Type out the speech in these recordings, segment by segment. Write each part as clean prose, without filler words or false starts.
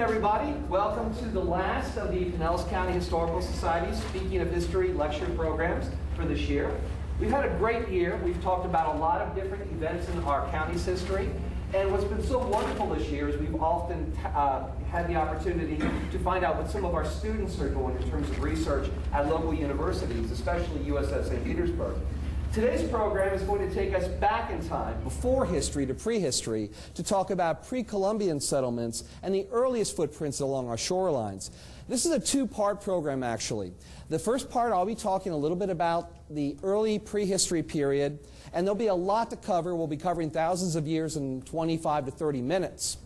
everybody. Welcome to the last of the Pinellas County Historical Society Speaking of History lecture programs for this year. We've had a great year. We've talked about a lot of different events in our county's history. And what's been so wonderful this year is we've often had the opportunity to find out what some of our students are doing in terms of research at local universities, especially USF St. Petersburg. Today's program is going to take us back in time, before history to prehistory, to talk about pre-Columbian settlements and the earliest footprints along our shorelines. This is a two-part program, actually. The first part, I'll be talking a little bit about the early prehistory period, and there'll be a lot to cover. We'll be covering thousands of years in 25 to 30 minutes.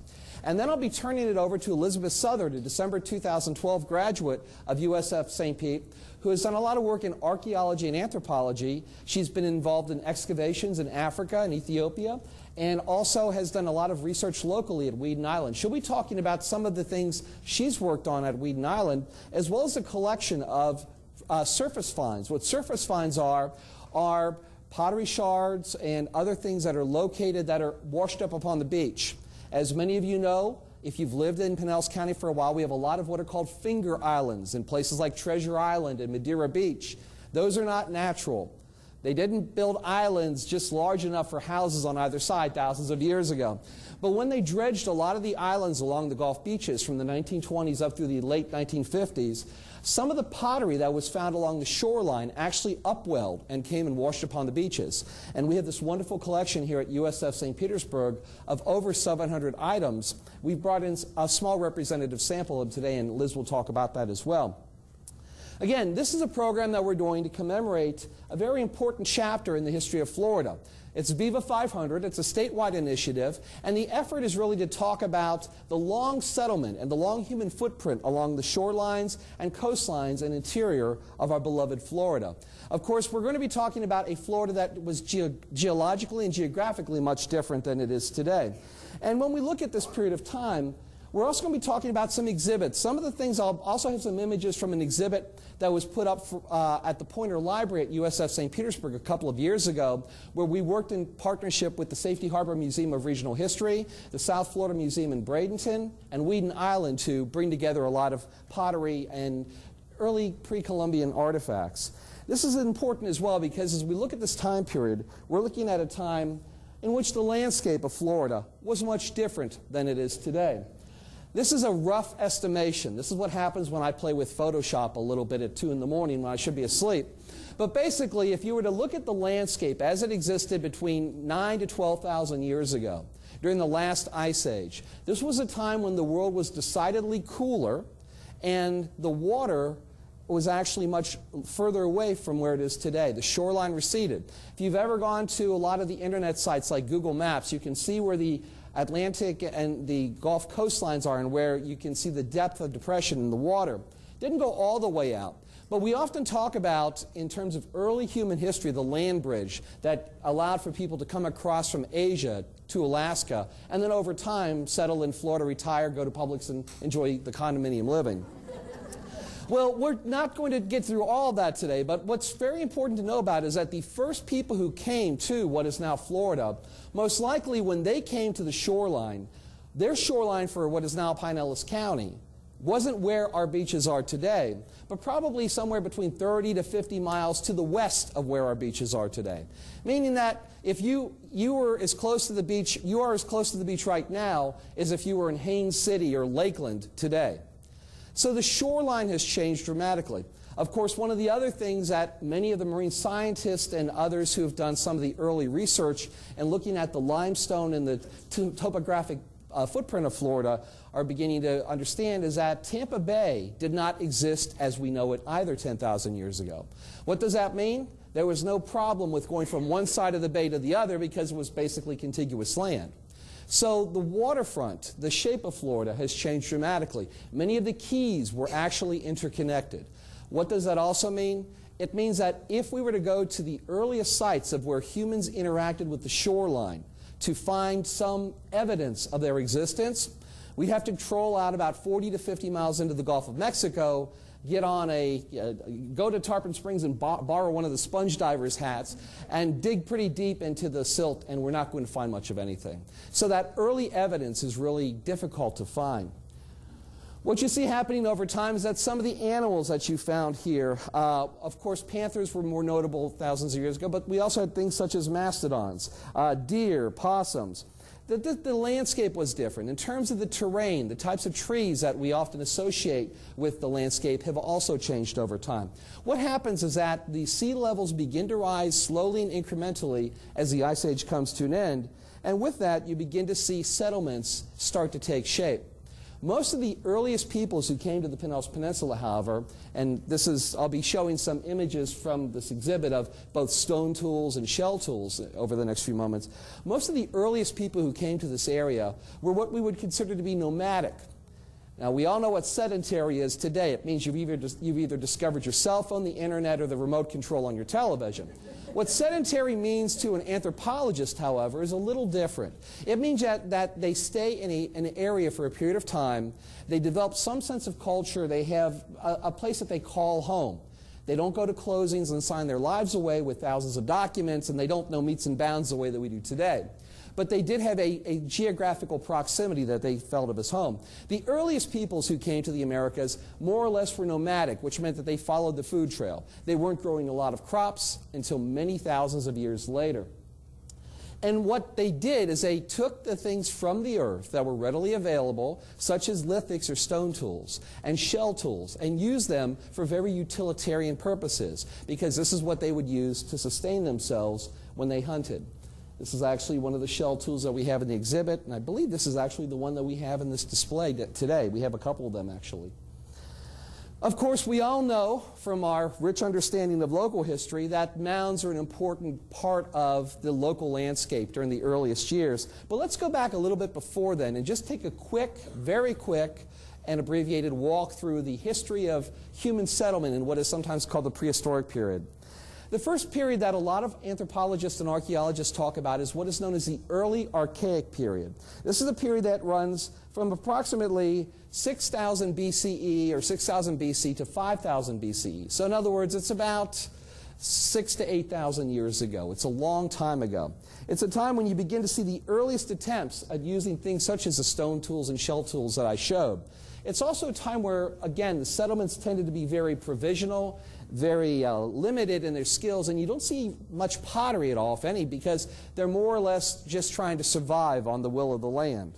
And then I'll be turning it over to Elizabeth Southard, a December 2012 graduate of USF St. Pete, who has done a lot of work in archaeology and anthropology. She's been involved in excavations in Africa and Ethiopia, and also has done a lot of research locally at Weeden Island. She'll be talking about some of the things she's worked on at Weeden Island, as well as a collection of surface finds. What surface finds are pottery shards and other things that are located that are washed up upon the beach. As many of you know, if you've lived in Pinellas County for a while, we have a lot of what are called finger islands in places like Treasure Island and Madeira Beach. Those are not natural. They didn't build islands just large enough for houses on either side thousands of years ago. But when they dredged a lot of the islands along the Gulf beaches from the 1920s up through the late 1950s, some of the pottery that was found along the shoreline actually upwelled and came and washed upon the beaches. And we have this wonderful collection here at USF St. Petersburg of over 700 items. We've brought in a small representative sample of today, and Liz will talk about that as well. Again, this is a program that we're doing to commemorate a very important chapter in the history of Florida. It's Viva 500. It's a statewide initiative, and the effort is really to talk about the long settlement and the long human footprint along the shorelines and coastlines and interior of our beloved Florida. Of course, we're going to be talking about a Florida that was geologically and geographically much different than it is today. And when we look at this period of time, we're also going to be talking about some exhibits. Some of the things, I'll also have some images from an exhibit that was put up at the Poynter Library at USF St. Petersburg a couple of years ago, where we worked in partnership with the Safety Harbor Museum of Regional History, the South Florida Museum in Bradenton, and Weeden Island to bring together a lot of pottery and early pre-Columbian artifacts. This is important as well because as we look at this time period, we're looking at a time in which the landscape of Florida was much different than it is today. This is a rough estimation. This is what happens when I play with Photoshop a little bit at 2 in the morning when I should be asleep. But basically, if you were to look at the landscape as it existed between 9,000 to 12,000 years ago, during the last ice age, this was a time when the world was decidedly cooler and the water was actually much further away from where it is today. The shoreline receded. If you've ever gone to a lot of the internet sites like Google Maps, you can see where the Atlantic and the Gulf coastlines are and where you can see the depth of depression in the water. Didn't go all the way out. But we often talk about, in terms of early human history, the land bridge that allowed for people to come across from Asia to Alaska and then over time settle in Florida, retire, go to Publix, and enjoy the condominium living. Well, we're not going to get through all of that today, but what's very important to know about is that the first people who came to what is now Florida, most likely when they came to the shoreline, their shoreline for what is now Pinellas County wasn't where our beaches are today, but probably somewhere between 30 to 50 miles to the west of where our beaches are today. Meaning that if you were as close to the beach, you are as close to the beach right now as if you were in Haines City or Lakeland today. So the shoreline has changed dramatically. Of course, one of the other things that many of the marine scientists and others who have done some of the early research and looking at the limestone and the topographic footprint of Florida are beginning to understand is that Tampa Bay did not exist as we know it either 10,000 years ago. What does that mean? There was no problem with going from one side of the bay to the other because it was basically contiguous land. So the waterfront, the shape of Florida, has changed dramatically. Many of the keys were actually interconnected. What does that also mean? It means that if we were to go to the earliest sites of where humans interacted with the shoreline to find some evidence of their existence, we'd have to troll out about 40 to 50 miles into the Gulf of Mexico, get on go to Tarpon Springs and borrow one of the sponge divers' hats and dig pretty deep into the silt, and we're not going to find much of anything. So that early evidence is really difficult to find. What you see happening over time is that some of the animals that you found here, of course panthers were more notable thousands of years ago, but we also had things such as mastodons, deer, possums. The landscape was different. In terms of the terrain, the types of trees that we often associate with the landscape have also changed over time. What happens is that the sea levels begin to rise slowly and incrementally as the Ice Age comes to an end, and with that you begin to see settlements start to take shape. Most of the earliest peoples who came to the Pinellas Peninsula, however, and this is, I'll be showing some images from this exhibit of both stone tools and shell tools over the next few moments. Most of the earliest people who came to this area were what we would consider to be nomadic. Now, we all know what sedentary is today. It means you've either discovered your cell phone, the internet, or the remote control on your television. What sedentary means to an anthropologist, however, is a little different. It means that they stay in an area for a period of time. They develop some sense of culture. They have a place that they call home. They don't go to closings and sign their lives away with thousands of documents, and they don't know metes and bounds the way that we do today. But they did have a geographical proximity that they felt of as home. The earliest peoples who came to the Americas more or less were nomadic, which meant that they followed the food trail. They weren't growing a lot of crops until many thousands of years later. And what they did is they took the things from the earth that were readily available, such as lithics or stone tools and shell tools, and used them for very utilitarian purposes, because this is what they would use to sustain themselves when they hunted. This is actually one of the shell tools that we have in the exhibit, and I believe this is actually the one that we have in this display today. We have a couple of them, actually. Of course, we all know from our rich understanding of local history that mounds are an important part of the local landscape during the earliest years. But let's go back a little bit before then and just take a quick, very quick, and abbreviated walk through the history of human settlement in what is sometimes called the prehistoric period. The first period that a lot of anthropologists and archaeologists talk about is what is known as the early Archaic period. This is a period that runs from approximately 6,000 BCE or 6,000 BC to 5,000 BCE. So in other words, it's about 6,000 to 8,000 years ago. It's a long time ago. It's a time when you begin to see the earliest attempts at using things such as the stone tools and shell tools that I showed. It's also a time where, again, the settlements tended to be very provisional, very limited in their skills, and you don't see much pottery at all, if any, because they're more or less just trying to survive on the will of the land.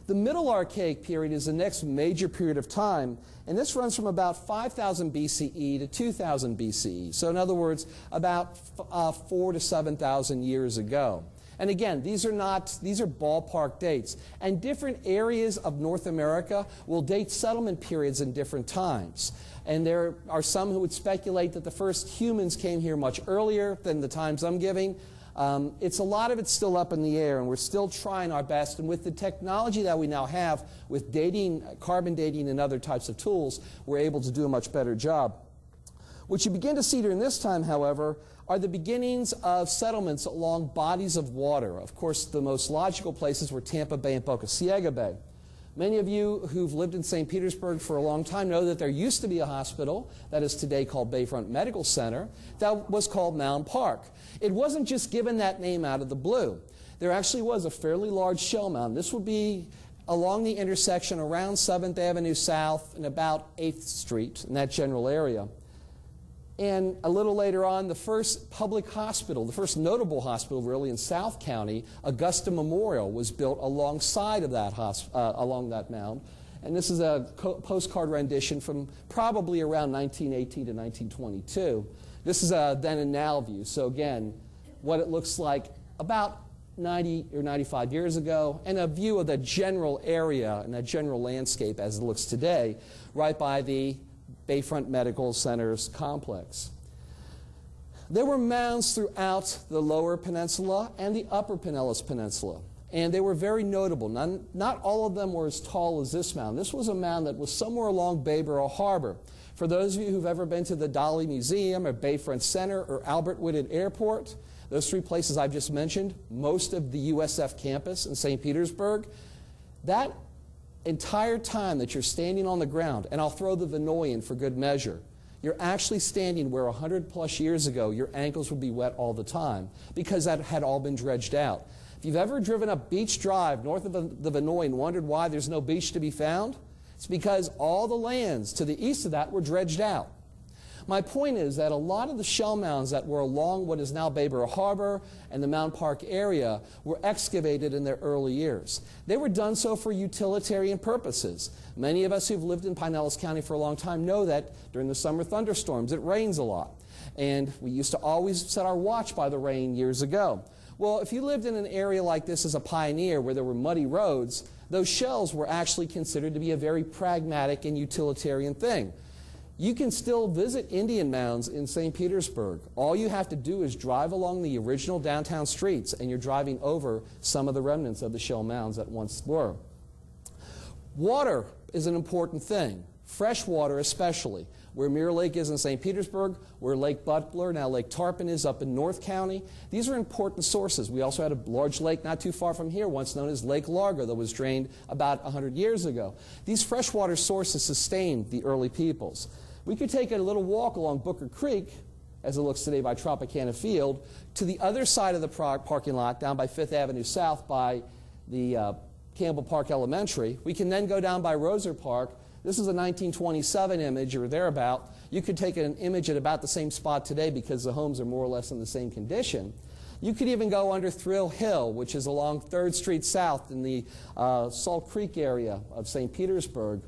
The Middle Archaic period is the next major period of time, and this runs from about 5,000 BCE to 2,000 BCE. So in other words, about 4,000 to 7,000 years ago. And again, these are ballpark dates. And different areas of North America will date settlement periods in different times. And there are some who would speculate that the first humans came here much earlier than the times I'm giving. A lot of it's still up in the air, and we're still trying our best. And with the technology that we now have, with dating, carbon dating and other types of tools, we're able to do a much better job. What you begin to see during this time, however, are the beginnings of settlements along bodies of water. Of course, the most logical places were Tampa Bay and Boca Ciega Bay. Many of you who've lived in St. Petersburg for a long time know that there used to be a hospital that is today called Bayfront Medical Center that was called Mound Park. It wasn't just given that name out of the blue. There actually was a fairly large shell mound. This would be along the intersection around 7th Avenue South and about 8th Street in that general area. And a little later on, the first public hospital, the first notable hospital really in South County, Augusta Memorial, was built alongside of that along that mound. And this is a postcard rendition from probably around 1918 to 1922. This is a then and now view. So again, what it looks like about 90 or 95 years ago, and a view of the general area and the general landscape as it looks today, right by the Bayfront Medical Center's complex. There were mounds throughout the lower peninsula and the upper Pinellas Peninsula, and they were very notable. Not all of them were as tall as this mound. This was a mound that was somewhere along Bayboro Harbor. For those of you who've ever been to the Dolly Museum or Bayfront Center or Albert Whitted Airport, those three places I've just mentioned, most of the USF campus in St. Petersburg, that entire time that you're standing on the ground, and I'll throw the Vinoy in for good measure, you're actually standing where 100+ years ago your ankles would be wet all the time because that had all been dredged out. If you've ever driven up Beach Drive north of the Vinoy and wondered why there's no beach to be found, It's because all the lands to the east of that were dredged out. My point is that a lot of the shell mounds that were along what is now Bayboro Harbor and the Mound Park area were excavated in their early years. They were done so for utilitarian purposes. Many of us who've lived in Pinellas County for a long time know that during the summer thunderstorms it rains a lot. And we used to always set our watch by the rain years ago. Well, if you lived in an area like this as a pioneer where there were muddy roads, those shells were actually considered to be a very pragmatic and utilitarian thing. You can still visit Indian mounds in St. Petersburg. All you have to do is drive along the original downtown streets and you're driving over some of the remnants of the shell mounds that once were. Water is an important thing, fresh water especially. Where Mirror Lake is in St. Petersburg, where Lake Butler, now Lake Tarpon, is up in North County. These are important sources. We also had a large lake not too far from here, once known as Lake Largo, that was drained about 100 years ago. These freshwater sources sustained the early peoples. We could take a little walk along Booker Creek, as it looks today by Tropicana Field, to the other side of the parking lot, down by 5th Avenue South by the Campbell Park Elementary. We can then go down by Roser Park. This is a 1927 image or thereabout. You could take an image at about the same spot today because the homes are more or less in the same condition. You could even go under Thrill Hill, which is along 3rd Street South in the Salt Creek area of St. Petersburg,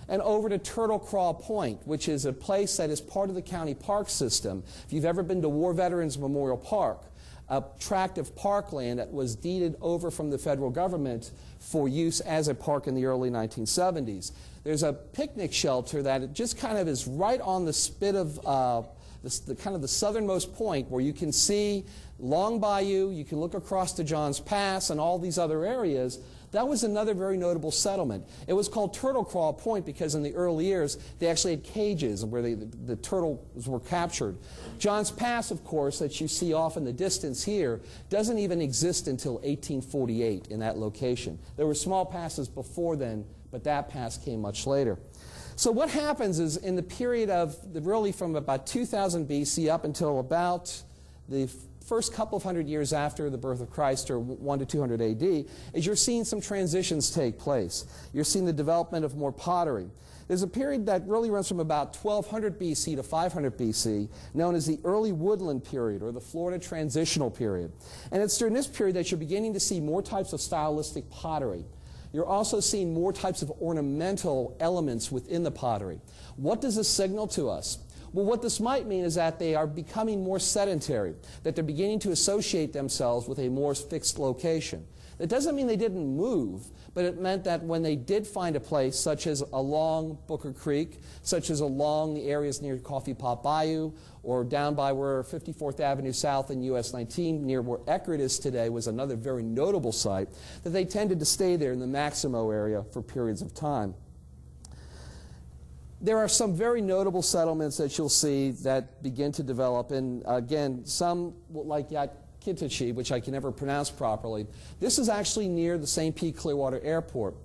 and over to Turtle Craw Point, which is a place that is part of the county park system. If you've ever been to War Veterans Memorial Park, a tract of parkland that was deeded over from the federal government for use as a park in the early 1970s. There's a picnic shelter that just kind of is right on the spit of kind of the southernmost point where you can see Long Bayou, you can look across to Johns Pass and all these other areas. That was another very notable settlement. It was called Turtle Craw Point because in the early years they actually had cages where the turtles were captured. Johns Pass, of course, that you see off in the distance here, doesn't even exist until 1848 in that location. There were small passes before then, but that pass came much later. So what happens is in the period of really from about 2000 BC up until about the first couple of hundred years after the birth of Christ, or 1 to 200 AD, is you're seeing some transitions take place. You're seeing the development of more pottery. There's a period that really runs from about 1200 BC to 500 BC, known as the early woodland period, or the Florida transitional period. And it's during this period that you're beginning to see more types of stylistic pottery. You're also seeing more types of ornamental elements within the pottery. What does this signal to us? Well, what this might mean is that they are becoming more sedentary, that they're beginning to associate themselves with a more fixed location. That doesn't mean they didn't move, but it meant that when they did find a place, such as along Booker Creek, such as along the areas near Coffee Pot Bayou, or down by where 54th Avenue South and US 19, near where Eckerd is today, was another very notable site, that they tended to stay there in the Maximo area for periods of time. There are some very notable settlements that you'll see that begin to develop, and again, some like Yakitichi, which I can never pronounce properly. This is actually near the St. Pete Clearwater Airport.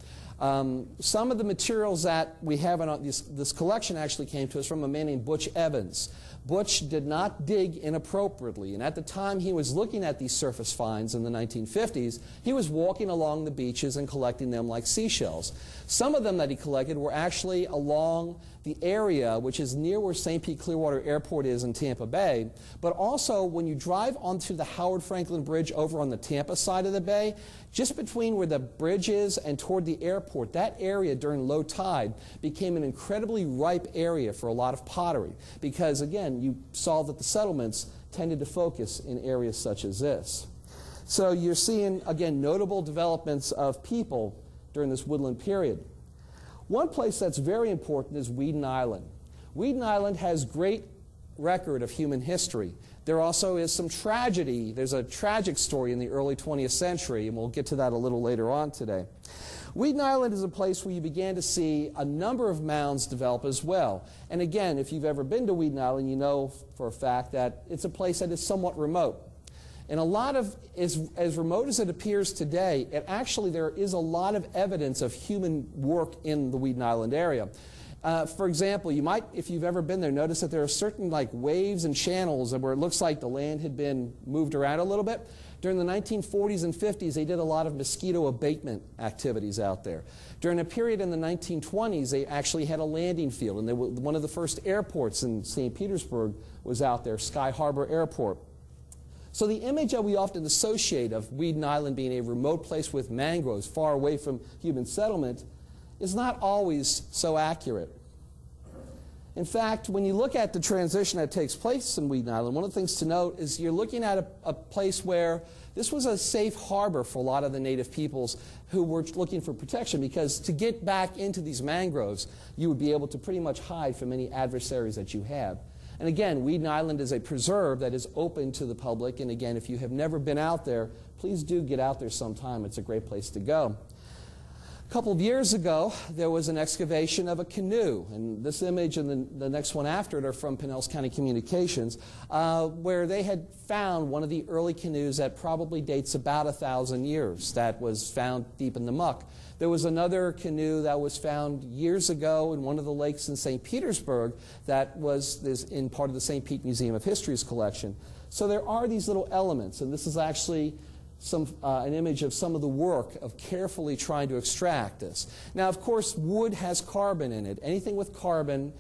Some of the materials that we have in this collection actually came to us from a man named Butch Evans. Butch did not dig inappropriately, and at the time he was looking at these surface finds in the 1950s, he was walking along the beaches and collecting them like seashells. Some of them that he collected were actually along the area which is near where St. Pete Clearwater Airport is in Tampa Bay, but also when you drive onto the Howard Franklin Bridge over on the Tampa side of the bay, just between where the bridge is and toward the airport, that area during low tide became an incredibly ripe area for a lot of pottery because, again, you saw that the settlements tended to focus in areas such as this. So you're seeing, again, notable developments of people during this woodland period. One place that's very important is Weeden Island. Weeden Island has great record of human history. There also is some tragedy. There's a tragic story in the early 20th century, and we'll get to that a little later on today. Weeden Island is a place where you began to see a number of mounds develop as well. And again, if you've ever been to Weeden Island, you know for a fact that it's a place that is somewhat remote. And a lot of, as remote as it appears today, there is a lot of evidence of human work in the Weeden Island area. For example, you might, if you've ever been there, notice that there are certain like waves and channels where it looks like the land had been moved around a little bit. During the 1940s and 50s, they did a lot of mosquito abatement activities out there. During a period in the 1920s, they actually had a landing field, and one of the first airports in St. Petersburg was out there, Sky Harbor Airport. So the image that we often associate of Weeden Island being a remote place with mangroves far away from human settlement is not always so accurate. In fact, when you look at the transition that takes place in Weeden Island, one of the things to note is you're looking at a place where this was a safe harbor for a lot of the native peoples who were looking for protection, because to get back into these mangroves, you would be able to pretty much hide from any adversaries that you have. And again, Weeden Island is a preserve that is open to the public, and again, if you have never been out there, please do get out there sometime. It's a great place to go. A couple of years ago, there was an excavation of a canoe, and this image and the next one after it are from Pinellas County Communications, where they had found one of the early canoes that probably dates about 1,000 years, that was found deep in the muck. There was another canoe that was found years ago in one of the lakes in St. Petersburg that is in part of the St. Pete Museum of History's collection. So there are these little elements, and this is actually an image of some of the work of carefully trying to extract this. Now, of course, wood has carbon in it. Anything with carbon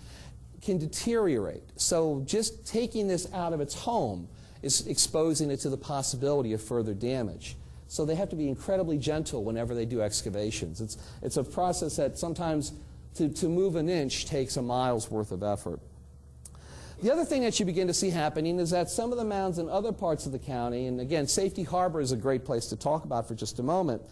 can deteriorate. So just taking this out of its home is exposing it to the possibility of further damage. So they have to be incredibly gentle whenever they do excavations. It's a process that sometimes to move an inch takes a mile's worth of effort. The other thing that you begin to see happening is that some of the mounds in other parts of the county, and again, Safety Harbor is a great place to talk about for just a moment,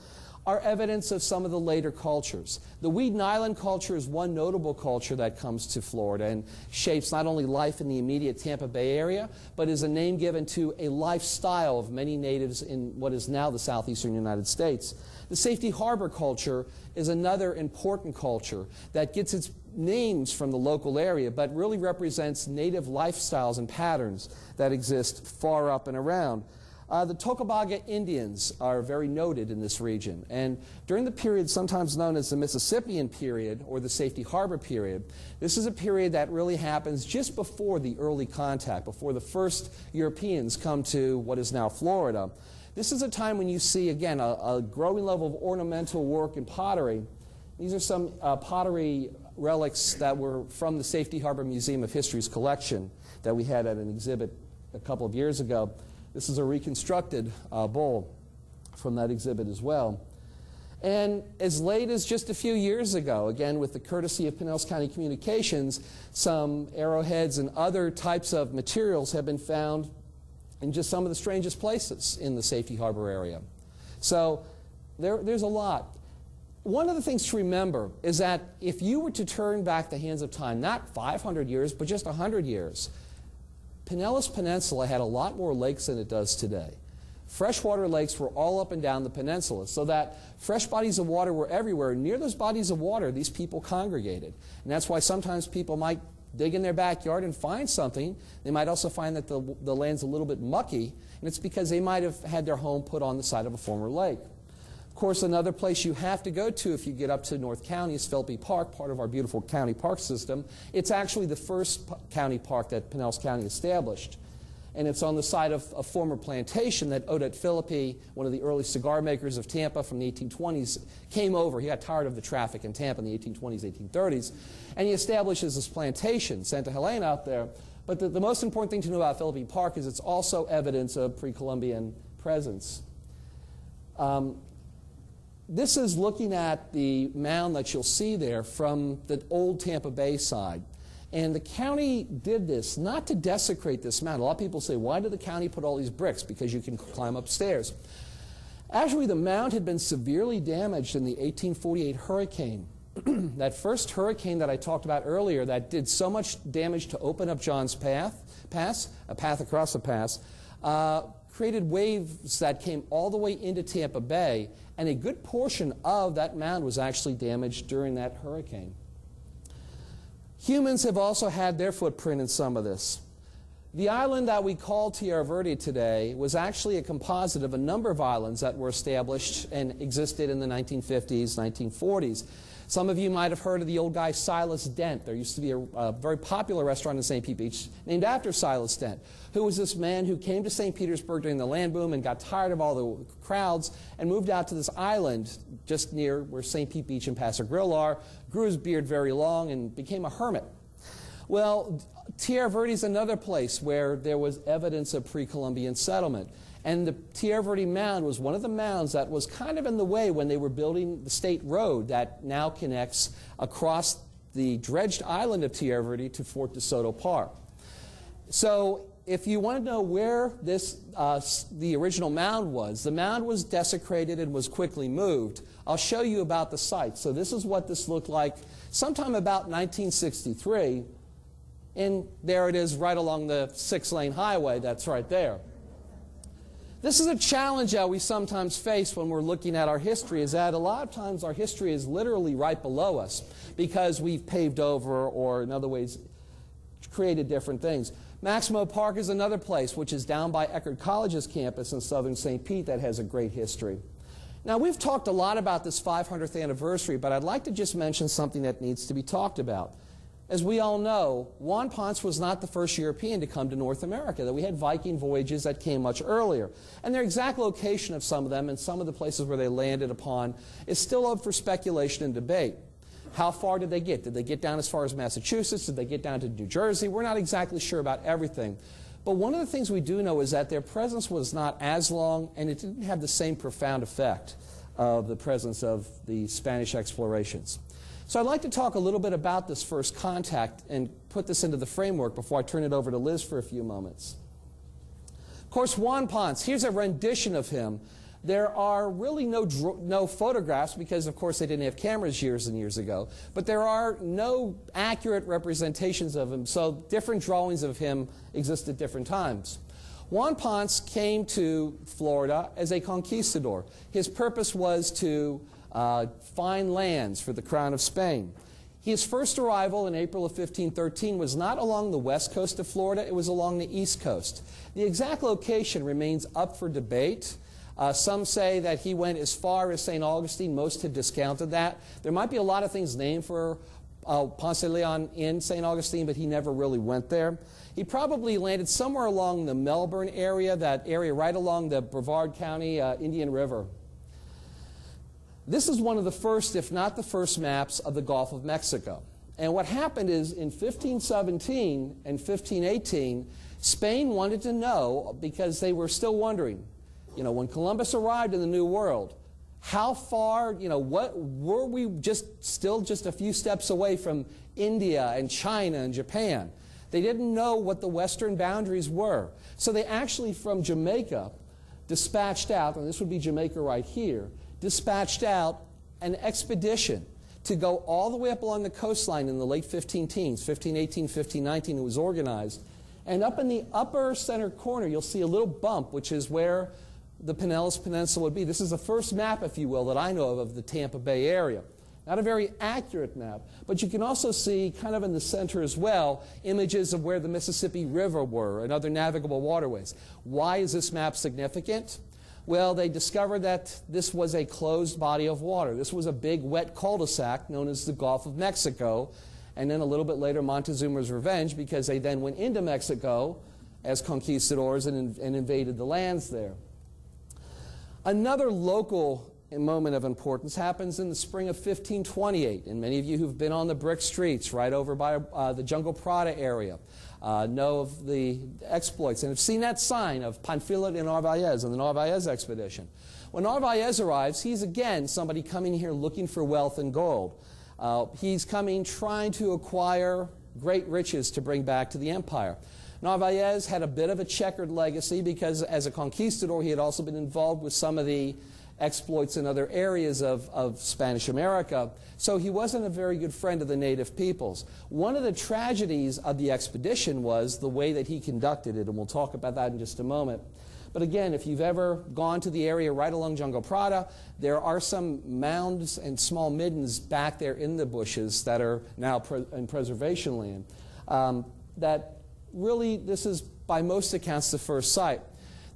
are evidence of some of the later cultures. The Weeden Island culture is one notable culture that comes to Florida and shapes not only life in the immediate Tampa Bay area, but is a name given to a lifestyle of many natives in what is now the southeastern United States. The Safety Harbor culture is another important culture that gets its names from the local area, but really represents native lifestyles and patterns that exist far up and around. The Tocobaga Indians are very noted in this region, and during the period sometimes known as the Mississippian period or the Safety Harbor period, this is a period that really happens just before the early contact, before the first Europeans come to what is now Florida. This is a time when you see, again, a growing level of ornamental work and pottery. These are some pottery relics that were from the Safety Harbor Museum of History's collection that we had at an exhibit a couple of years ago. This is a reconstructed bowl from that exhibit as well. And as late as just a few years ago, again with the courtesy of Pinellas County Communications, some arrowheads and other types of materials have been found in just some of the strangest places in the Safety Harbor area. So there's a lot. One of the things to remember is that if you were to turn back the hands of time, not 500 years, but just 100 years, Pinellas Peninsula had a lot more lakes than it does today. Freshwater lakes were all up and down the peninsula, so that fresh bodies of water were everywhere. Near those bodies of water, these people congregated. And that's why sometimes people might dig in their backyard and find something. They might also find that the land's a little bit mucky, and it's because they might have had their home put on the side of a former lake. Of course, another place you have to go to if you get up to North County is Philippi Park, part of our beautiful county park system. It's actually the first county park that Pinellas County established. And it's on the site of a former plantation that Odette Philippi, one of the early cigar makers of Tampa from the 1820s, came over. He got tired of the traffic in Tampa in the 1820s, 1830s, and he establishes this plantation, Santa Helena, out there. But the most important thing to know about Philippi Park is it's also evidence of Pre-Columbian presence. This is looking at the mound that you'll see there from the old Tampa Bay side. And the county did this not to desecrate this mound. A lot of people say, why did the county put all these bricks? Because you can climb upstairs. Actually, the mound had been severely damaged in the 1848 hurricane. That first hurricane that I talked about earlier that did so much damage to open up John's Pass, a path across the pass, created waves that came all the way into Tampa Bay, and a good portion of that mound was actually damaged during that hurricane. Humans have also had their footprint in some of this. The island that we call Tierra Verde today was actually a composite of a number of islands that were established and existed in the 1950s, 1940s. Some of you might have heard of the old guy Silas Dent. There used to be a very popular restaurant in St. Pete Beach named after Silas Dent, who was this man who came to St. Petersburg during the land boom and got tired of all the crowds and moved out to this island just near where St. Pete Beach and Paso Grill are, grew his beard very long, and became a hermit. Well, Tierra Verde is another place where there was evidence of pre-Columbian settlement. And the Tierra Verde Mound was one of the mounds that was kind of in the way when they were building the state road that now connects across the dredged island of Tierra Verde to Fort DeSoto Park. So if you want to know where the original mound was, the mound was desecrated and was quickly moved. I'll show you about the site. So this is what this looked like sometime about 1963. And there it is right along the 6-lane highway that's right there. This is a challenge that we sometimes face when we're looking at our history, is that a lot of times our history is literally right below us because we've paved over or in other ways created different things. Maximo Park is another place which is down by Eckerd College's campus in southern St. Pete that has a great history. Now, we've talked a lot about this 500th anniversary, but I'd like to just mention something that needs to be talked about. As we all know, Juan Ponce was not the first European to come to North America, that we had Viking voyages that came much earlier. And their exact location of some of them and some of the places where they landed upon is still up for speculation and debate. How far did they get? Did they get down as far as Massachusetts? Did they get down to New Jersey? We're not exactly sure about everything. But one of the things we do know is that their presence was not as long, and it didn't have the same profound effect of the presence of the Spanish explorations. So I'd like to talk a little bit about this first contact and put this into the framework before I turn it over to Liz for a few moments. Of course, Juan Ponce, here's a rendition of him. There are really no photographs because, of course, they didn't have cameras years and years ago. But there are no accurate representations of him, so different drawings of him exist at different times. Juan Ponce came to Florida as a conquistador. His purpose was to find lands for the crown of Spain. His first arrival in April of 1513 was not along the west coast of Florida, it was along the east coast. The exact location remains up for debate. Some say that he went as far as St. Augustine. Most have discounted that. There might be a lot of things named for Ponce de Leon in St. Augustine, but he never really went there. He probably landed somewhere along the Melbourne area, that area right along the Brevard County Indian River. This is one of the first, if not the first, maps of the Gulf of Mexico. And what happened is in 1517 and 1518, Spain wanted to know, because they were still wondering, when Columbus arrived in the New World, how far, what were we still just a few steps away from India and China and Japan? They didn't know what the western boundaries were. So they actually, from Jamaica, dispatched out, and this would be Jamaica right here, dispatched out an expedition to go all the way up along the coastline in the late 15-teens, 1518, 1519, it was organized. And up in the upper center corner, you'll see a little bump, which is where the Pinellas Peninsula would be. This is the first map, if you will, that I know of the Tampa Bay area. Not a very accurate map, but you can also see, kind of in the center as well, images of where the Mississippi River were and other navigable waterways. Why is this map significant? Well, they discovered that this was a closed body of water. This was a big wet cul-de-sac known as the Gulf of Mexico, and then a little bit later Montezuma's revenge, because they then went into Mexico as conquistadors and invaded the lands there. Another local moment of importance happens in the spring of 1528, and many of you who've been on the brick streets right over by the Jungle Prada area know of the exploits and have seen that sign of Panfilo de Narvaez and the Narvaez expedition. When Narvaez arrives, he's again somebody coming here looking for wealth and gold. He's coming trying to acquire great riches to bring back to the empire. Narvaez had a bit of a checkered legacy because as a conquistador he had also been involved with some of the exploits in other areas of Spanish America, so he wasn't a very good friend of the native peoples. One of the tragedies of the expedition was the way that he conducted it, and we'll talk about that in just a moment. But again, if you've ever gone to the area right along Jungle Prada, there are some mounds and small middens back there in the bushes that are now in preservation land. That really, this is by most accounts, the first site.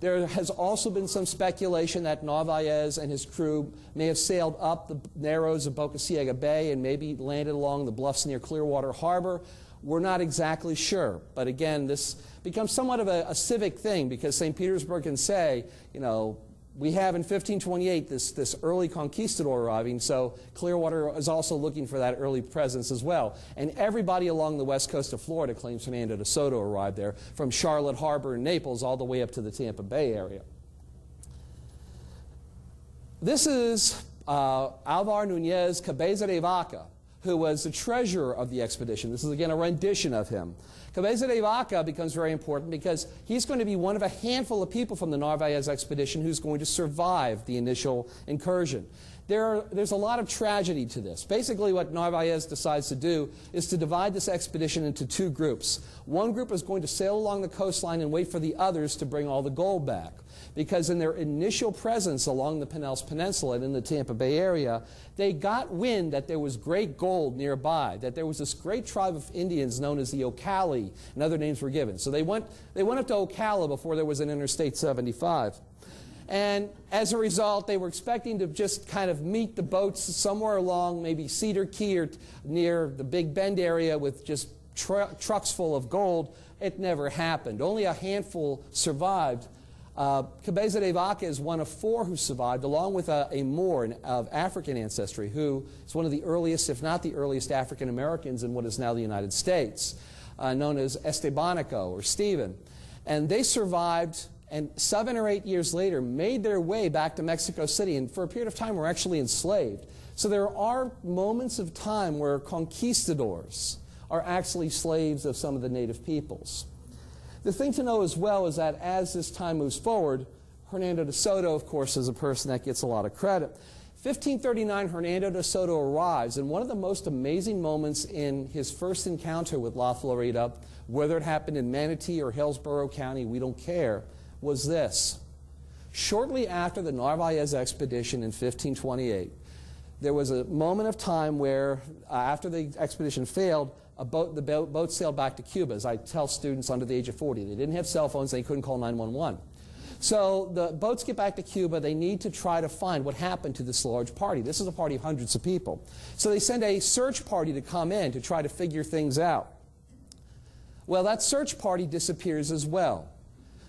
There has also been some speculation that Narvaez and his crew may have sailed up the narrows of Boca Ciega Bay and maybe landed along the bluffs near Clearwater Harbor. We're not exactly sure. But again, this becomes somewhat of a civic thing, because St. Petersburg can say, you know, we have in 1528 this early conquistador arriving, so Clearwater is also looking for that early presence as well. And everybody along the west coast of Florida claims Hernando de Soto arrived there, from Charlotte Harbor and Naples all the way up to the Tampa Bay area. This is Alvar Núñez Cabeza de Vaca, who was the treasurer of the expedition. This is, again, a rendition of him. Cabeza de Vaca becomes very important because he's going to be one of a handful of people from the Narvaez expedition who's going to survive the initial incursion. There's a lot of tragedy to this. Basically, what Narvaez decides to do is to divide this expedition into two groups. One group is going to sail along the coastline and wait for the others to bring all the gold back, because in their initial presence along the Pinellas Peninsula and in the Tampa Bay area, they got wind that there was great gold nearby, that there was this great tribe of Indians known as the Ocali, and other names were given. So they went up to Ocala before there was an Interstate 75. And as a result, they were expecting to just kind of meet the boats somewhere along maybe Cedar Key or near the Big Bend area with just trucks full of gold. It never happened. Only a handful survived. Cabeza de Vaca is one of four who survived, along with a Moor of African ancestry, who is one of the earliest, if not the earliest, African Americans in what is now the United States, known as Estebanico, or Stephen. And they survived, and 7 or 8 years later made their way back to Mexico City, and for a period of time were actually enslaved. So there are moments of time where conquistadors are actually slaves of some of the native peoples. The thing to know as well is that as this time moves forward, Hernando de Soto, of course, is a person that gets a lot of credit. 1539, Hernando de Soto arrives, and one of the most amazing moments in his first encounter with La Florida, whether it happened in Manatee or Hillsborough County, we don't care, was this. Shortly after the Narvaez expedition in 1528, there was a moment of time where, after the expedition failed, the boat sailed back to Cuba. As I tell students under the age of 40, they didn't have cell phones, they couldn't call 911. So the boats get back to Cuba. They need to try to find what happened to this large party. This is a party of hundreds of people. So they send a search party to come in to try to figure things out. Well, that search party disappears as well.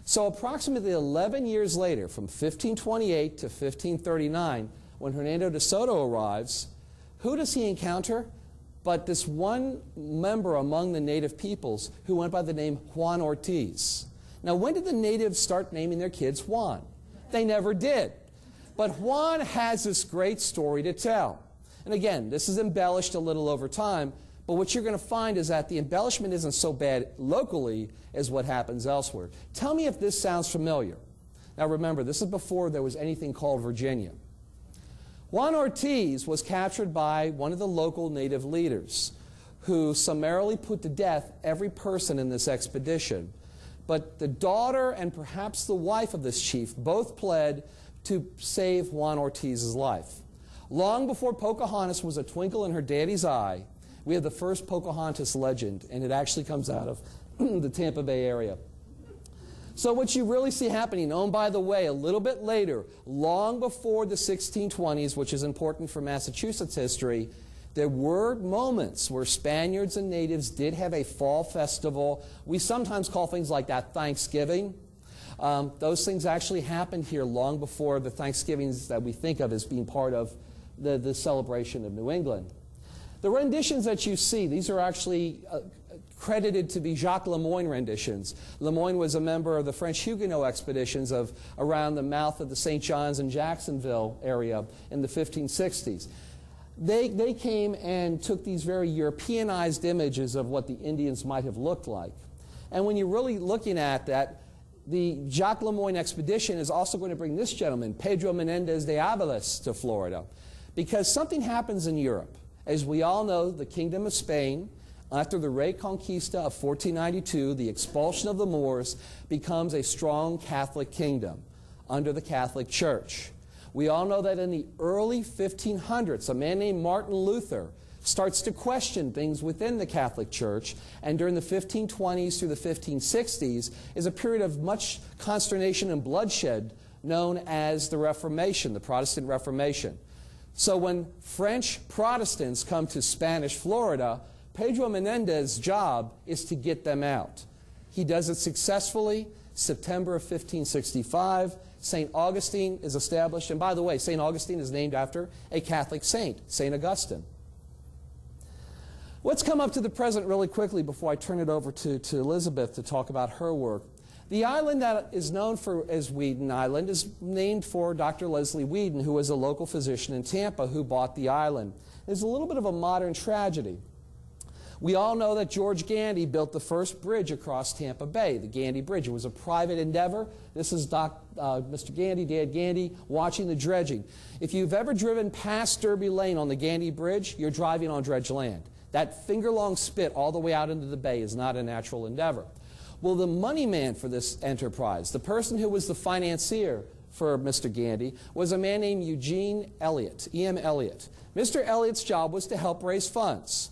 So approximately 11 years later, from 1528 to 1539, when Hernando de Soto arrives, who does he encounter? But this one member among the native peoples who went by the name Juan Ortiz. Now, when did the natives start naming their kids Juan? They never did. But Juan has this great story to tell. And again, this is embellished a little over time, but what you're going to find is that the embellishment isn't so bad locally as what happens elsewhere. Tell me if this sounds familiar. Now remember, this is before there was anything called Virginia. Juan Ortiz was captured by one of the local native leaders who summarily put to death every person in this expedition. But the daughter and perhaps the wife of this chief both pled to save Juan Ortiz's life. Long before Pocahontas was a twinkle in her daddy's eye, we have the first Pocahontas legend, and it actually comes out of the Tampa Bay area. So what you really see happening, oh, and by the way, a little bit later, long before the 1620s, which is important for Massachusetts history, there were moments where Spaniards and natives did have a fall festival. We sometimes call things like that Thanksgiving. Those things actually happened here long before the Thanksgivings that we think of as being part of the celebration of New England. The renditions that you see, these are actually credited to be Jacques Lemoyne renditions. Lemoyne was a member of the French Huguenot expeditions of around the mouth of the St. John's and Jacksonville area in the 1560s. They came and took these very Europeanized images of what the Indians might have looked like. And when you're really looking at that, the Jacques Lemoyne expedition is also going to bring this gentleman, Pedro Menendez de Avalos, to Florida. Because something happens in Europe. As we all know, the Kingdom of Spain, after the Reconquista of 1492, the expulsion of the Moors, becomes a strong Catholic kingdom under the Catholic Church. We all know that in the early 1500s, a man named Martin Luther starts to question things within the Catholic Church, and during the 1520s through the 1560s is a period of much consternation and bloodshed known as the Reformation, the Protestant Reformation. So when French Protestants come to Spanish Florida, Pedro Menendez's job is to get them out. He does it successfully. September of 1565, St. Augustine is established. And by the way, St. Augustine is named after a Catholic saint, St. Augustine. Let's come up to the present really quickly before I turn it over to Elizabeth to talk about her work. The island that is known as Wheaton Island is named for Dr. Leslie Wheaton, who was a local physician in Tampa who bought the island. There's a little bit of a modern tragedy. We all know that George Gandy built the first bridge across Tampa Bay, the Gandy Bridge. It was a private endeavor. This is Mr. Gandy, Dad Gandy, watching the dredging. If you've ever driven past Derby Lane on the Gandy Bridge, you're driving on dredged land. That finger-long spit all the way out into the bay is not a natural endeavor. Well, the money man for this enterprise, the person who was the financier for Mr. Gandy, was a man named Eugene Elliott, E.M. Elliott. Mr. Elliott's job was to help raise funds.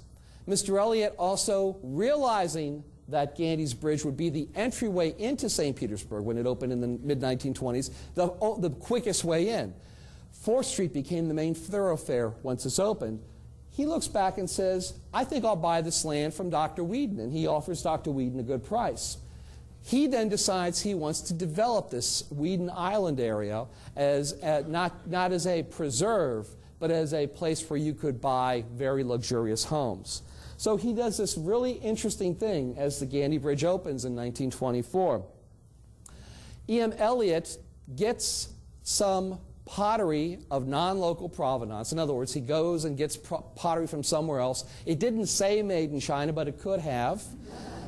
Mr. Elliott also, realizing that Gandy's Bridge would be the entryway into St. Petersburg when it opened in the mid-1920s, the quickest way in. 4th Street became the main thoroughfare once it's opened. He looks back and says, I think I'll buy this land from Dr. Wheaton, and he offers Dr. Wheaton a good price. He then decides he wants to develop this Wheaton Island area as not as a preserve, but as a place where you could buy very luxurious homes. So he does this really interesting thing as the Gandy Bridge opens in 1924. E.M. Elliott gets some pottery of non-local provenance. In other words, he goes and gets pottery from somewhere else. It didn't say made in China, but it could have.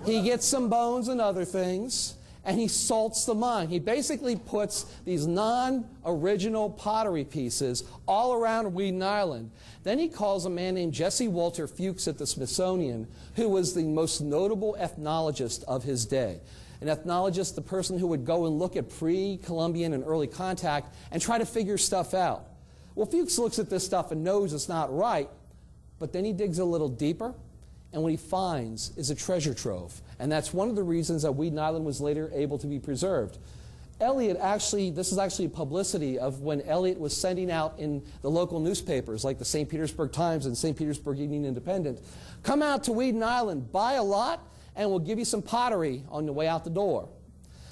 He gets some bones and other things, and he salts the mine. He basically puts these non-original pottery pieces all around Wheaton Island. Then he calls a man named Jesse Walter Fuchs at the Smithsonian, who was the most notable ethnologist of his day. An ethnologist, the person who would go and look at pre-Columbian and early contact and try to figure stuff out. Well, Fuchs looks at this stuff and knows it's not right, but then he digs a little deeper, and what he finds is a treasure trove. And that's one of the reasons that Wheaton Island was later able to be preserved. Elliott actually, this is actually publicity of when Elliott was sending out in the local newspapers, like the St. Petersburg Times and St. Petersburg Evening Independent, come out to Wheaton Island, buy a lot, and we'll give you some pottery on the way out the door.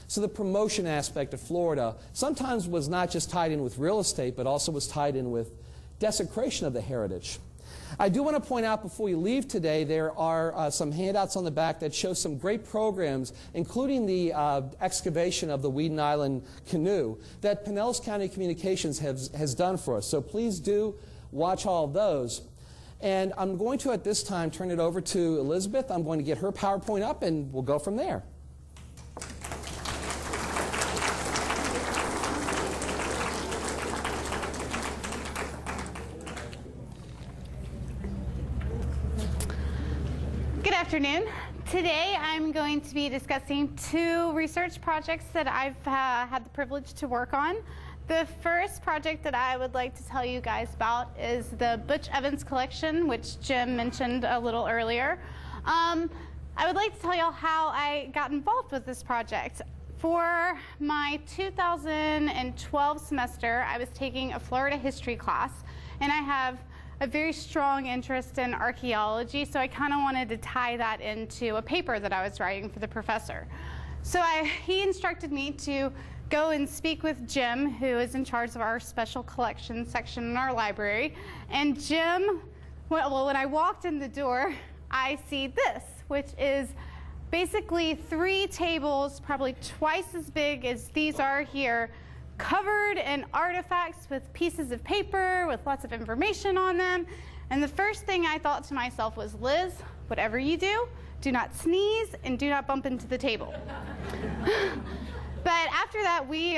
So the promotion aspect of Florida sometimes was not just tied in with real estate, but also was tied in with desecration of the heritage. I do want to point out before you leave today, there are some handouts on the back that show some great programs, including the excavation of the Wheaton Island canoe that Pinellas County Communications has done for us. So please do watch all of those. And I'm going to, at this time, turn it over to Elizabeth. I'm going to get her PowerPoint up, and we'll go from there. Good afternoon. Today I'm going to be discussing 2 research projects that I've had the privilege to work on. The first project that I would like to tell you guys about is the Butch Evans collection, which Jim mentioned a little earlier. I would like to tell y'all how I got involved with this project. For my 2012 semester, I was taking a Florida history class, and I have a very strong interest in archaeology, so I kind of wanted to tie that into a paper that I was writing for the professor. So he instructed me to go and speak with Jim, who is in charge of our special collections section in our library. And Jim, well, when I walked in the door, I see this, which is basically 3 tables, probably twice as big as these are here, covered in artifacts with pieces of paper with lots of information on them. And the first thing I thought to myself was, Liz, whatever you do not sneeze and do not bump into the table. But after that, we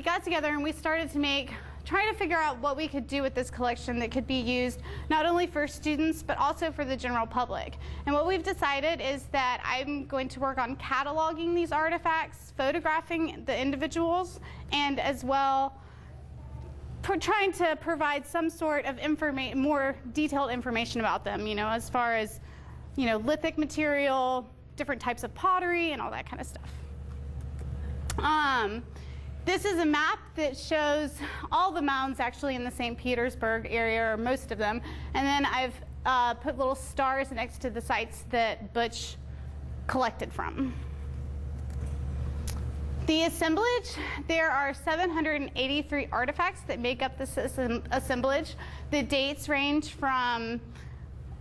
got together and we started to try to figure out what we could do with this collection that could be used not only for students, but also for the general public. And what we've decided is that I'm going to work on cataloging these artifacts, photographing the individuals, and as well trying to provide some sort of more detailed information about them, as far as, lithic material, different types of pottery, and all that kind of stuff. This is a map that shows all the mounds actually in the St. Petersburg area, or most of them, and then I've put little stars next to the sites that Butch collected from. The assemblage, there are 783 artifacts that make up this assemblage. The dates range from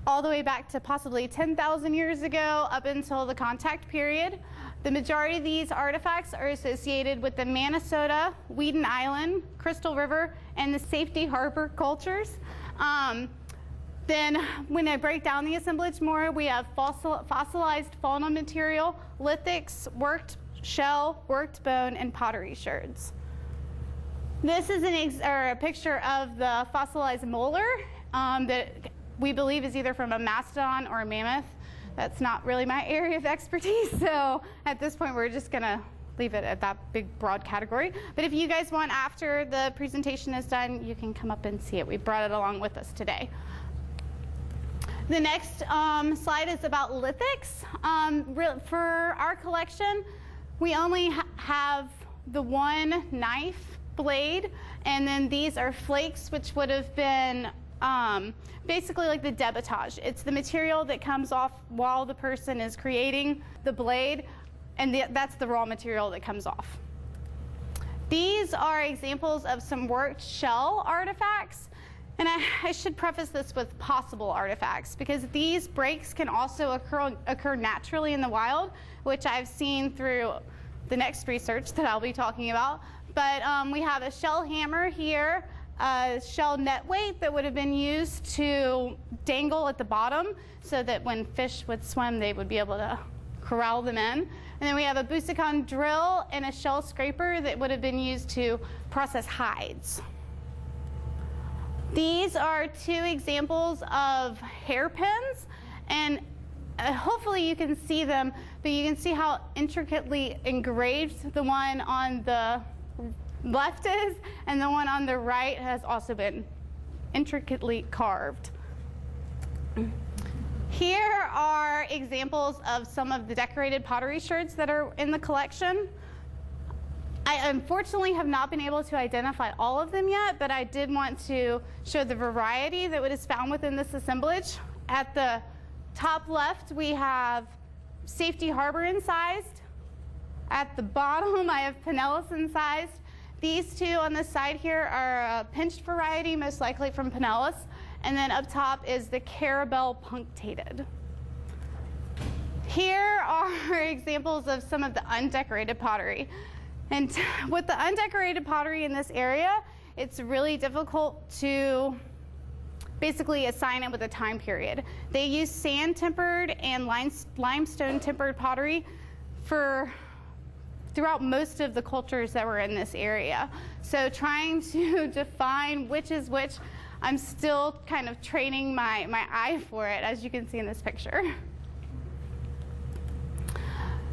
all the way back to possibly 10,000 years ago up until the contact period. The majority of these artifacts are associated with the Minnesota, Weeden Island, Crystal River, and the Safety Harbor cultures. Then when I break down the assemblage more, we have fossilized fauna material, lithics, worked shell, worked bone, and pottery sherds. This is a picture of the fossilized molar that we believe is either from a mastodon or a mammoth. That's not really my area of expertise, so at this point we're just going to leave it at that big broad category. But if you guys want, after the presentation is done, you can come up and see it. We brought it along with us today. The next slide is about lithics. For our collection, we only have the one knife blade, and then these are flakes, which would have been basically like the debitage. It's the material that comes off while the person is creating the blade, and that's the raw material that comes off. These are examples of some worked shell artifacts. And I should preface this with possible artifacts, because these breaks can also occur naturally in the wild, which I've seen through the next research that I'll be talking about. But we have a shell hammer here, a shell net weight that would have been used to dangle at the bottom so that when fish would swim, they would be able to corral them in. And then we have a Busicon drill and a shell scraper that would have been used to process hides. These are two examples of hairpins, and hopefully you can see them, but you can see how intricately engraved the one on the left is, and the one on the right has also been intricately carved. Here are examples of some of the decorated pottery sherds that are in the collection. I unfortunately have not been able to identify all of them yet, but I did want to show the variety that is found within this assemblage. At the top left, we have Safety Harbor incised. At the bottom, I have Pinellas incised. These two on the side here are a pinched variety, most likely from Pinellas. And then up top is the Carabel punctated. Here are examples of some of the undecorated pottery. And with the undecorated pottery in this area, it's really difficult to basically assign it with a time period. They use sand-tempered and limestone-tempered pottery throughout most of the cultures that were in this area. So trying to define which is which, I'm still kind of training my eye for it, as you can see in this picture.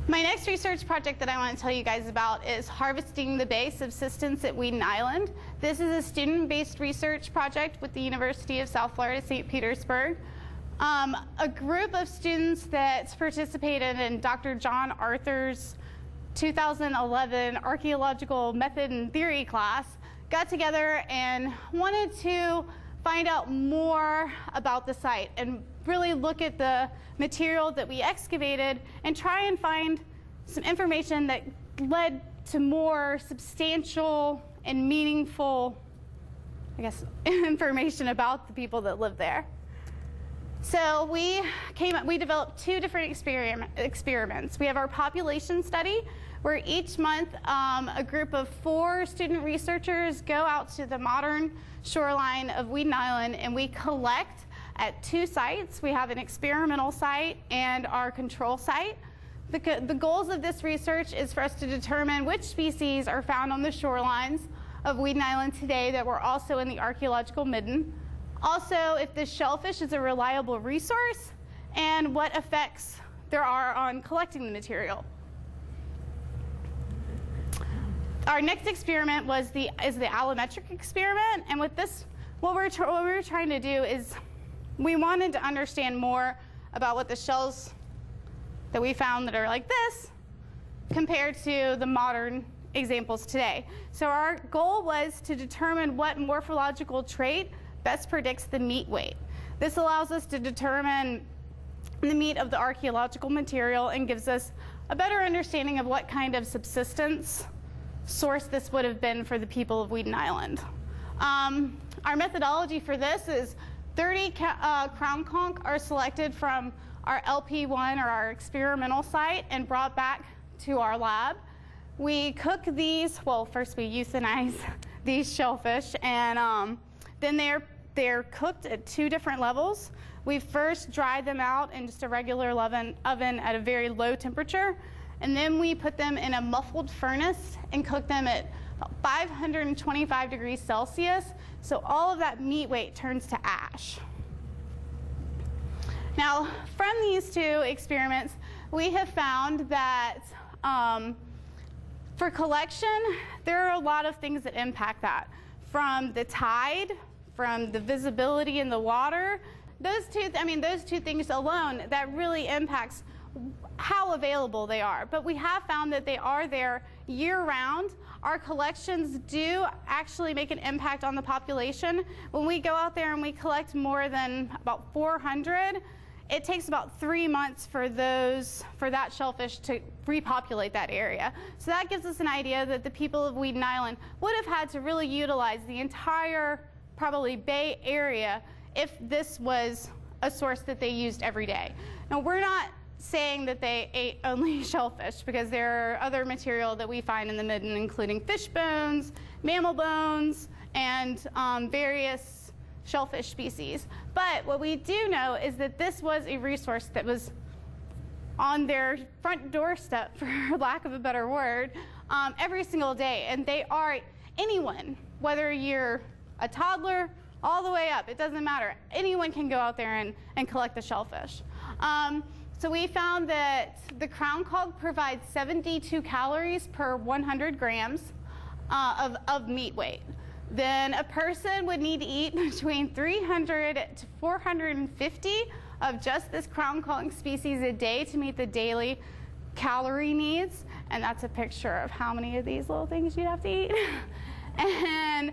My next research project that I want to tell you guys about is harvesting the bay subsistence at Weeden Island. This is a student-based research project with the University of South Florida, St. Petersburg. A group of students that participated in Dr. John Arthur's 2011 Archaeological Method and Theory class got together and wanted to find out more about the site and really look at the material that we excavated and try and find some information that led to more substantial and meaningful, I guess, information about the people that live there. So we developed two different experiments. We have our population study, where each month a group of 4 student researchers go out to the modern shoreline of Weeden Island, and we collect at 2 sites. We have an experimental site and our control site. The goals of this research is for us to determine which species are found on the shorelines of Weeden Island today that were also in the archaeological midden. Also, if this shellfish is a reliable resource, and what effects there are on collecting the material. Our next experiment is the allometric experiment, and with this, what we were trying to do is we wanted to understand more about what the shells that we found that are like this compared to the modern examples today. So our goal was to determine what morphological trait best predicts the meat weight. This allows us to determine the meat of the archaeological material and gives us a better understanding of what kind of subsistence source this would have been for the people of Weeden Island. Our methodology for this is 30 crown conch are selected from our LP1 or our experimental site and brought back to our lab. We cook these, well, first we euthanize these shellfish, and then they're cooked at 2 different levels. We first dry them out in just a regular oven at a very low temperature, and then we put them in a muffled furnace and cook them at 525 degrees Celsius, so all of that meat weight turns to ash. Now, from these 2 experiments, we have found that for collection, there are a lot of things that impact that. From the tide, from the visibility in the water, those two things alone, that really impacts how available they are. But we have found that they are there year-round. Our collections do actually make an impact on the population. When we go out there and we collect more than about 400, it takes about 3 months for that shellfish to repopulate that area. So that gives us an idea that the people of Weeden Island would have had to really utilize the entire, probably, Bay Area if this was a source that they used every day. Now, we're not saying that they ate only shellfish, because there are other material that we find in the Midden, including fish bones, mammal bones, and various shellfish species. But what we do know is that this was a resource that was on their front doorstep, for lack of a better word, every single day. And they are anyone, whether you're a toddler all the way up, it doesn't matter. Anyone can go out there and collect the shellfish. So we found that the crown conch provides 72 calories per 100 grams of meat weight. Then a person would need to eat between 300 to 450 of just this crown conch species a day to meet the daily calorie needs. And that's a picture of how many of these little things you'd have to eat. And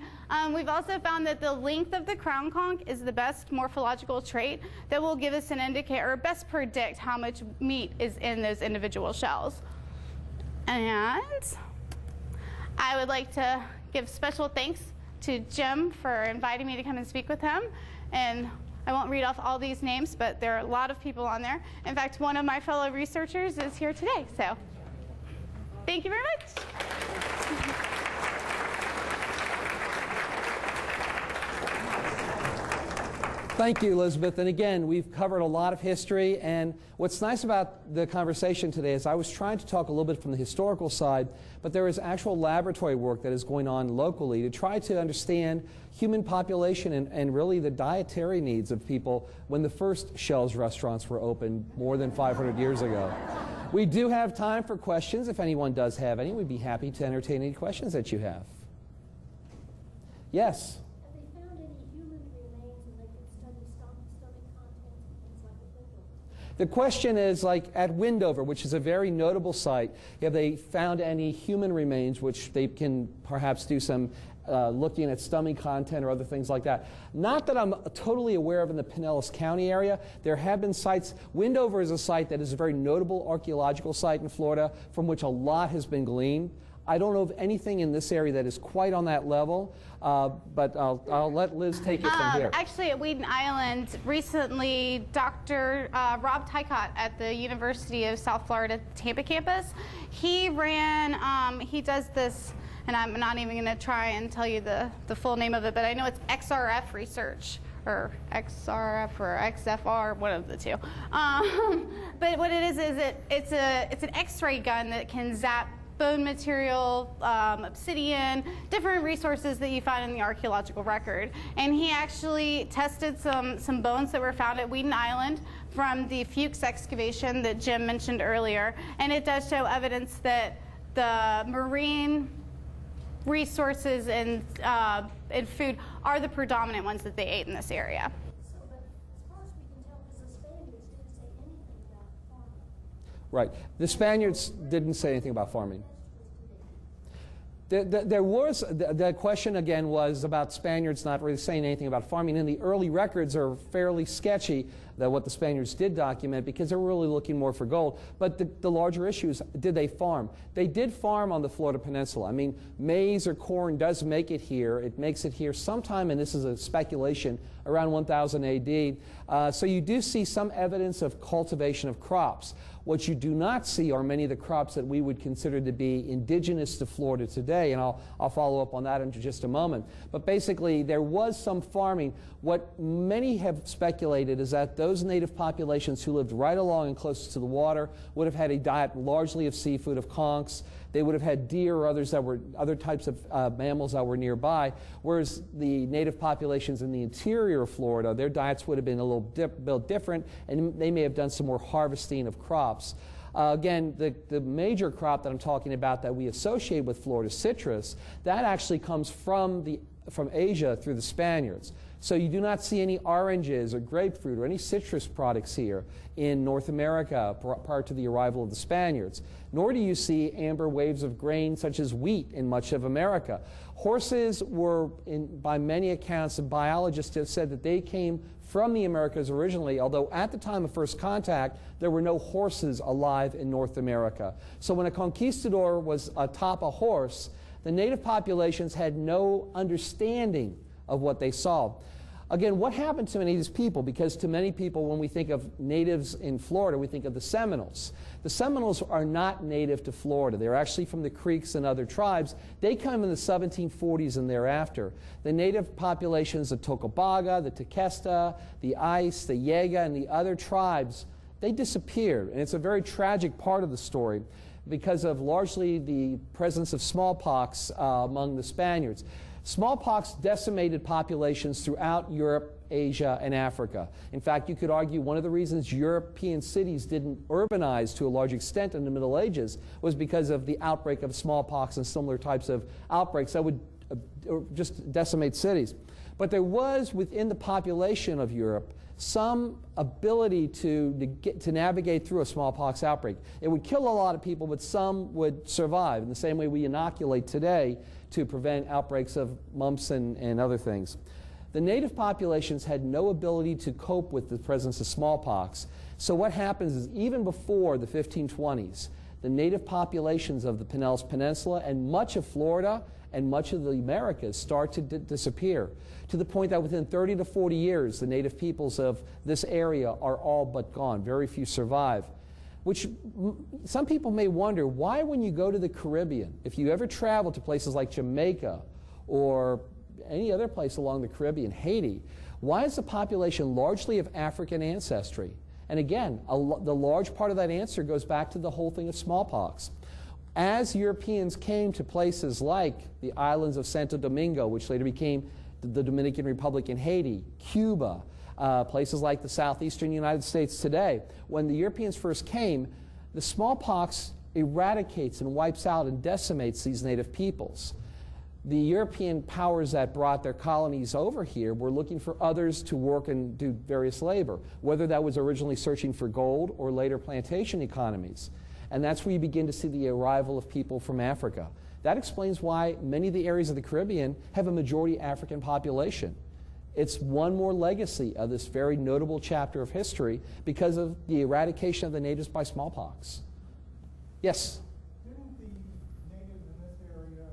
we've also found that the length of the crown conch is the best morphological trait that will give us an indicator, or best predict how much meat is in those individual shells. And I would like to give special thanks to Jim for inviting me to come and speak with him. And I won't read off all these names, but there are a lot of people on there. In fact, one of my fellow researchers is here today. So thank you very much. Thank you, Elizabeth. And again, we've covered a lot of history. And what's nice about the conversation today is I was trying to talk a little bit from the historical side, but there is actual laboratory work that is going on locally to try to understand human population and really the dietary needs of people when the first Shell's restaurants were opened more than 500 years ago. We do have time for questions. If anyone does have any, we'd be happy to entertain any questions that you have. Yes? The question is, like at Windover, which is a very notable site, have they found any human remains which they can perhaps do some looking at stomach content or other things like that? Not that I'm totally aware of in the Pinellas County area. There have been sites. Windover is a site that is a very notable archaeological site in Florida from which a lot has been gleaned. I don't know of anything in this area that is quite on that level, but I'll let Liz take it from here. Actually, at Weeden Island, recently, Dr. Rob Tykott at the University of South Florida Tampa campus, he does this, and I'm not even going to try and tell you the full name of it, but I know it's XRF research, or XRF or XFR, one of the two. But what it is it's an X-ray gun that can zap bone material, obsidian, different resources that you find in the archaeological record. And he actually tested some bones that were found at Weeden Island from the Fuchs excavation that Jim mentioned earlier. And it does show evidence that the marine resources and food are the predominant ones that they ate in this area. So, but as far as we can tell, because the Spaniards didn't say anything about farming. Right. The Spaniards didn't say anything about farming. There was, the question again was about Spaniards not really saying anything about farming, and the early records are fairly sketchy that what the Spaniards did document because they're really looking more for gold. But the larger issue is, did they farm? They did farm on the Florida Peninsula. I mean, maize or corn does make it here. It makes it here sometime, and this is a speculation, around 1000 AD. So you do see some evidence of cultivation of crops. What you do not see are many of the crops that we would consider to be indigenous to Florida today, and I'll follow up on that in just a moment. But basically, there was some farming. What many have speculated is that those native populations who lived right along and close to the water would have had a diet largely of seafood, of conchs. They would have had deer or others that were other types of mammals that were nearby, whereas the native populations in the interior of Florida, their diets would have been a little bit different, and they may have done some more harvesting of crops. Again, the major crop that I'm talking about that we associate with Florida, citrus, that actually comes from Asia through the Spaniards. So you do not see any oranges or grapefruit or any citrus products here in North America prior to the arrival of the Spaniards. Nor do you see amber waves of grain such as wheat in much of America. Horses were, by many accounts, and biologists have said that they came from the Americas originally, although at the time of first contact, there were no horses alive in North America. So when a conquistador was atop a horse, the native populations had no understanding of what they saw. Again, what happened to many of these people? Because to many people, when we think of natives in Florida, we think of the Seminoles. The Seminoles are not native to Florida. They're actually from the Creeks and other tribes. They come in the 1740s and thereafter. The native populations, the Tocobaga, the Tequesta, the Ice, the Yega, and the other tribes, they disappeared. And it's a very tragic part of the story because of largely the presence of smallpox among the Spaniards. Smallpox decimated populations throughout Europe, Asia, and Africa. In fact, you could argue one of the reasons European cities didn't urbanize to a large extent in the Middle Ages was because of the outbreak of smallpox and similar types of outbreaks that would just decimate cities. But there was, within the population of Europe, some ability to navigate through a smallpox outbreak. It would kill a lot of people, but some would survive, in the same way we inoculate today to prevent outbreaks of mumps and other things. The native populations had no ability to cope with the presence of smallpox. So what happens is, even before the 1520s, the native populations of the Pinellas Peninsula and much of Florida and much of the Americas start to disappear, to the point that within 30 to 40 years, the native peoples of this area are all but gone. Very few survive. Which some people may wonder, why when you go to the Caribbean, if you ever travel to places like Jamaica or any other place along the Caribbean, Haiti, why is the population largely of African ancestry? And again, the large part of that answer goes back to the whole thing of smallpox. As Europeans came to places like the islands of Santo Domingo, which later became the Dominican Republic in Haiti, Cuba, places like the southeastern United States today, when the Europeans first came, the smallpox eradicates and wipes out and decimates these native peoples. The European powers that brought their colonies over here were looking for others to work and do various labor, whether that was originally searching for gold or later plantation economies. And that's where you begin to see the arrival of people from Africa. That explains why many of the areas of the Caribbean have a majority African population. It's one more legacy of this very notable chapter of history because of the eradication of the natives by smallpox. Yes? Didn't the natives in this area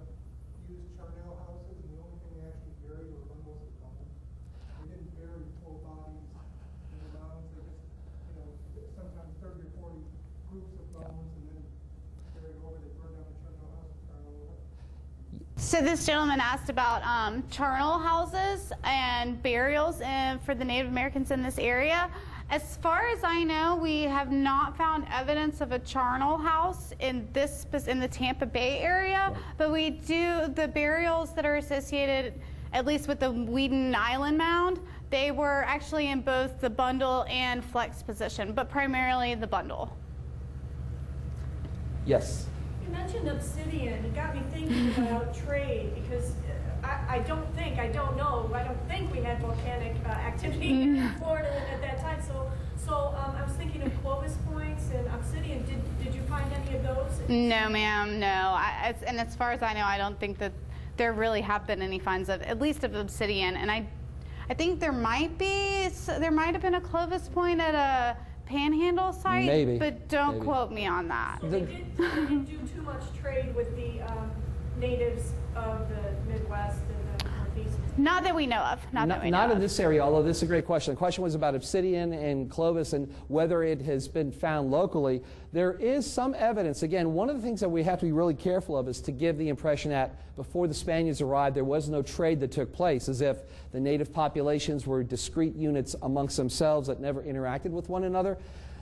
use charnel houses, and the only thing they actually buried were bundles of bones? They didn't bury full bodies in the mounds. They just, sometimes 30 or 40 groups of bones, and then buried over. They burned down the charnel house and started over. So this gentleman asked about charnel houses and burials for the Native Americans in this area. As far as I know, we have not found evidence of a charnel house in the Tampa Bay area, but we do, the burials that are associated, at least with the Weeden Island mound, they were actually in both the bundle and flex position, but primarily the bundle. Yes? In mentioned obsidian. It got me thinking about trade because I don't think we had volcanic activity in Florida at that time. So I was thinking of Clovis points and obsidian. Did you find any of those? No, ma'am, no. And as far as I know, I don't think that there really have been any finds of, at least of obsidian. And I think there might have been a Clovis point at a Panhandle site, Maybe. but don't Maybe. quote me on that. So they didn't do too much trade with the natives of the Midwest and the Northeast. Not that we know of. Not in this area, although this is a great question. The question was about obsidian and Clovis and whether it has been found locally. There is some evidence. Again, one of the things that we have to be really careful of is to give the impression that before the Spaniards arrived, there was no trade that took place, as if the native populations were discrete units amongst themselves that never interacted with one another.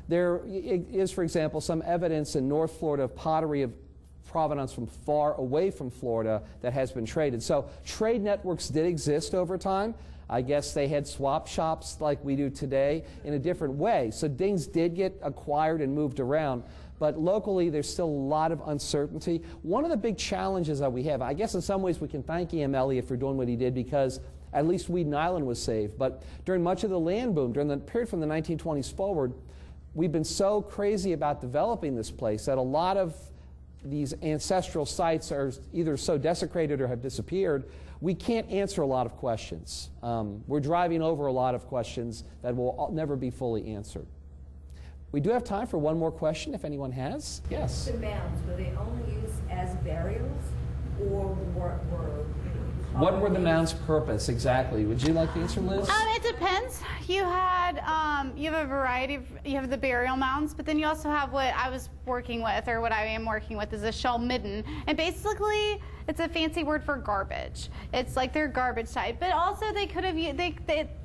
There is, for example, some evidence in North Florida of pottery of provenance from far away from Florida that has been traded. So trade networks did exist over time. I guess they had swap shops like we do today in a different way. So things did get acquired and moved around. But locally, there's still a lot of uncertainty. One of the big challenges that we have, I guess in some ways we can thank E.M. Elliott for doing what he did because at least Weeden Island was saved. But during much of the land boom, during the period from the 1920s forward, we've been so crazy about developing this place that a lot of these ancestral sites are either so desecrated or have disappeared, we can't answer a lot of questions. We're driving over a lot of questions that will never be fully answered. We do have time for one more question if anyone has. Yes? The mounds, were they only used as burials or were What were the mounds' purpose exactly? Would you like the answer, Liz? It depends. You have a variety of, you have the burial mounds, but then you also have what I was working with, or what I am working with, is a shell midden. And basically, it's a fancy word for garbage. It's like their garbage site. But also they could have,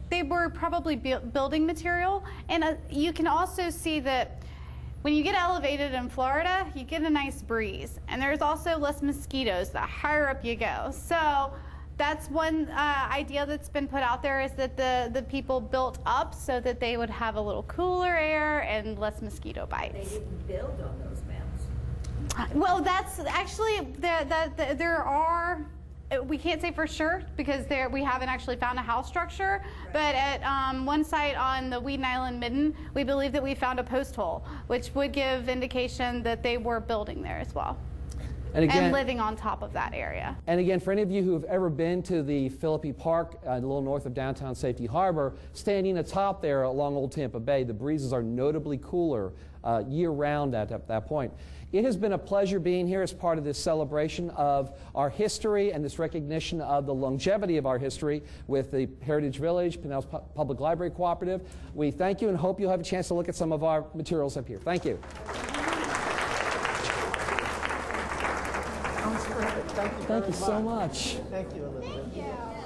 they were probably building material. And you can also see that when you get elevated in Florida, you get a nice breeze. And there's also less mosquitoes the higher up you go. So that's one idea that's been put out there, is that the people built up so that they would have a little cooler air and less mosquito bites. They didn't build on those mounds. Well, that's actually, there are, we can't say for sure because we haven't actually found a house structure, right. But at one site on the Weeden Island Midden, we believe that we found a post hole, which would give indication that they were building there as well. And, again, and living on top of that area. And again, for any of you who have ever been to the Philippi Park, a little north of downtown Safety Harbor, standing atop there along Old Tampa Bay, the breezes are notably cooler year-round at that point. It has been a pleasure being here as part of this celebration of our history and this recognition of the longevity of our history with the Heritage Village, Pinellas Public Library Cooperative. We thank you and hope you'll have a chance to look at some of our materials up here. Thank you. Thank you Thank you so much. Thank you, Elizabeth. Thank you.